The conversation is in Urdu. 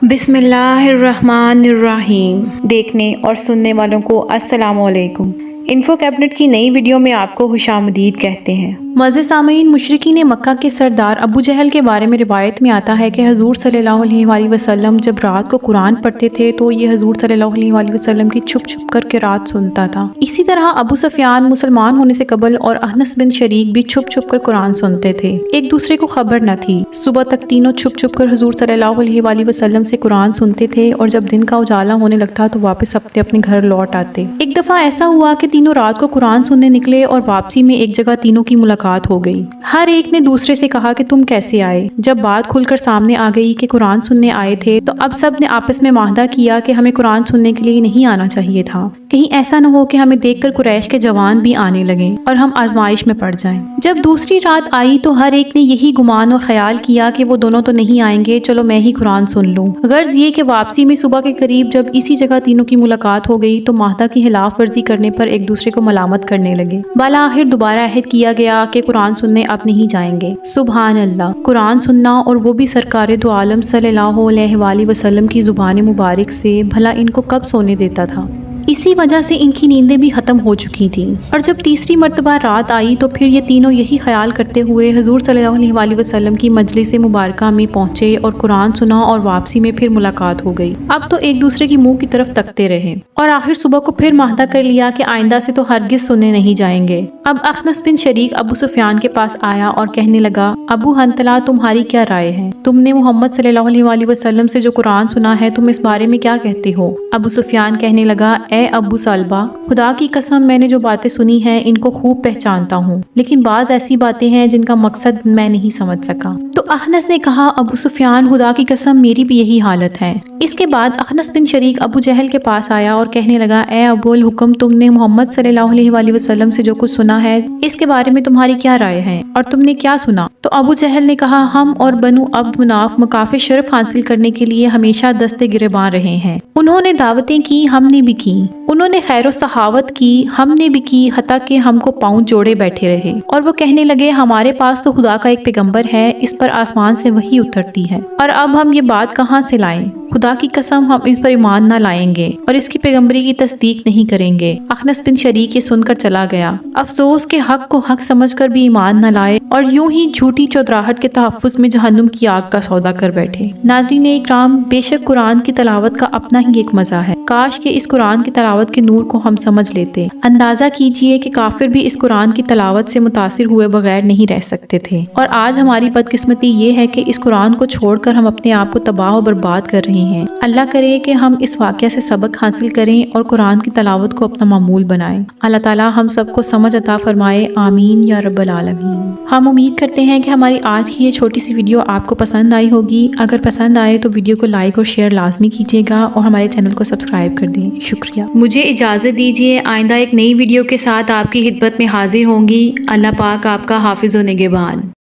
بسم اللہ الرحمن الرحیم۔ دیکھنے اور سننے والوں کو السلام علیکم۔ انفو کیبنٹ کی نئی ویڈیو میں آپ کو خوش آمدید کہتے ہیں۔ معزز سامعین، مشرکین مکہ کے سردار ابو جہل کے بارے میں روایت میں آتا ہے کہ حضور صلی اللہ علیہ وآلہ وسلم جب رات کو قرآن پڑھتے تھے تو یہ حضور صلی اللہ علیہ وآلہ وسلم کی چھپ چھپ کر قرات سنتا تھا۔ اسی طرح ابو سفیان مسلمان ہونے سے قبل اور احنس بن شریک بھی چھپ چھپ کر قرآن سنتے تھے۔ ایک دوسرے کو خبر نہ تھی۔ صبح تک تینوں چھپ چھپ کر حضور صلی اللہ علیہ وآلہ وسلم سے قرآن سنتے تھے اور جب دن کا اجالا ہونے لگتا تو واپس اپنے اپنے گھر لوٹ آتے۔ ایک دفعہ ایسا ہوا کہ تینوں رات کو قرآن سننے نکلے اور واپسی میں ایک جگہ تینوں کی ملاقات ہو گئی۔ ہر ایک نے دوسرے سے کہا کہ تم کیسے آئے؟ جب بات کھل کر سامنے آ گئی کہ قرآن سننے آئے تھے تو اب سب نے آپس میں معاہدہ کیا کہ ہمیں قرآن سننے کے لیے نہیں آنا چاہیے تھا، کہیں ایسا نہ ہو کہ ہمیں دیکھ کر قریش کے جوان بھی آنے لگیں اور ہم آزمائش میں پڑ جائیں۔ جب دوسری رات آئی تو ہر ایک نے یہی گمان اور خیال کیا کہ وہ دونوں تو نہیں آئیں گے، چلو میں ہی قرآن سن لوں۔ غرض یہ کہ واپسی میں صبح کے قریب جب اسی جگہ تینوں کی ملاقات ہو گئی تو معاہدہ کی خلاف ورزی کرنے پر ایک دوسرے کو ملامت کرنے لگے۔ بالآخر دوبارہ عہد کیا گیا کہ قرآن سننے اب نہیں جائیں گے۔ سبحان اللہ، قرآن سننا اور وہ بھی سرکار دو عالم صلی اللہ علیہ وآلہ وسلم کی زبان مبارک سے، بھلا ان کو کب سونے دیتا تھا؟ اسی وجہ سے ان کی نیندیں بھی ختم ہو چکی تھیں۔ اور جب تیسری مرتبہ رات آئی تو پھر یہ تینوں یہی خیال کرتے ہوئے حضور صلی اللہ علیہ وآلہ وسلم کی مجلس مبارکہ میں پہنچے اور قرآن سنا اور واپسی میں پھر ملاقات ہو گئی۔ اب تو ایک دوسرے کی منہ کی طرف تکتے رہے اور آخر صبح کو پھر معاہدہ کر لیا کہ آئندہ سے تو ہرگز سننے نہیں جائیں گے۔ اب اخنس بن شریک ابو سفیان کے پاس آیا اور کہنے لگا، ابو حنظلہ، تمہاری کیا رائے ہے؟ تم نے محمد صلی اللہ علیہ وآلہ وسلم سے جو قرآن سنا ہے تم اس بارے میں کیا کہتے ہو؟ ابو سفیان کہنے لگا، اے ابو سلبہ، خدا کی قسم میں نے جو باتیں سنی ہیں ان کو خوب پہچانتا ہوں، لیکن بعض ایسی باتیں ہیں جن کا مقصد میں نہیں سمجھ سکا۔ تو اخنس نے کہا، ابو سفیان، خدا کی قسم میری بھی یہی حالت ہے۔ اس کے بعد اخنس بن شریک ابو جہل کے پاس آیا اور کہنے لگا، اے ابو الحکم، تم نے محمد صلی اللہ علیہ وآلہ وسلم سے جو کچھ سنا ہے اس کے بارے میں تمہاری کیا رائے ہے اور تم نے کیا سنا؟ تو ابو جہل نے کہا، ہم اور بنو عبد مناف مکافی شرف حاصل کرنے کے لیے ہمیشہ دستے گریباں رہے ہیں۔ انہوں نے دعوتیں کی، ہم نے بھی کی، انہوں نے خیر و سخاوت کی، ہم نے بھی کی، حتیٰ کہ ہم کو پاؤں جوڑے بیٹھے رہے۔ اور وہ کہنے لگے، ہمارے پاس تو خدا کا ایک پیغمبر ہے، اس پر آسمان سے وحی اترتی ہے، اور اب ہم یہ بات کہاں سے لائیں؟ خدا کی قسم ہم اس پر ایمان نہ لائیں گے اور اس کی پیغمبری کی تصدیق نہیں کریں گے۔ اخنس بن شریک یہ سن کر چلا گیا۔ افسوس کہ حق کو حق سمجھ کر بھی ایمان نہ لائے اور یوں ہی جھوٹی چودراہٹ کے تحفظ میں جہنم کی آگ کا سودا کر بیٹھے۔ ناظرین اکرام، بے شک قرآن کی تلاوت کا اپنا ہی ایک مزہ ہے۔ کاش کہ اس قرآن کی تلاوت کے نور کو ہم سمجھ لیتے۔ اندازہ کیجئے کہ کافر بھی اس قرآن کی تلاوت سے متاثر ہوئے بغیر نہیں رہ سکتے تھے، اور آج ہماری بدقسمتی یہ ہے کہ اس قرآن کو چھوڑ کر ہم اپنے آپ کو تباہ و برباد کر رہے ہیں۔ اللہ کرے کہ ہم اس واقعہ سے سبق حاصل کریں اور قرآن کی تلاوت کو اپنا معمول بنائیں۔ اللہ تعالیٰ ہم سب کو سمجھ عطا فرمائے، آمین یا رب العالمین۔ ہم امید کرتے ہیں کہ ہماری آج کی یہ چھوٹی سی ویڈیو آپ کو پسند آئی ہوگی۔ اگر پسند آئے تو ویڈیو کو لائک اور شیئر لازمی کیجیے گا اور ہمارے چینل کو سبسکرائب کر دیں۔ شکریہ۔ مجھے اجازت دیجیے، آئندہ ایک نئی ویڈیو کے ساتھ آپ کی خدمت میں حاضر ہوں گی۔ اللہ پاک آپ کا حافظ و نگہبان۔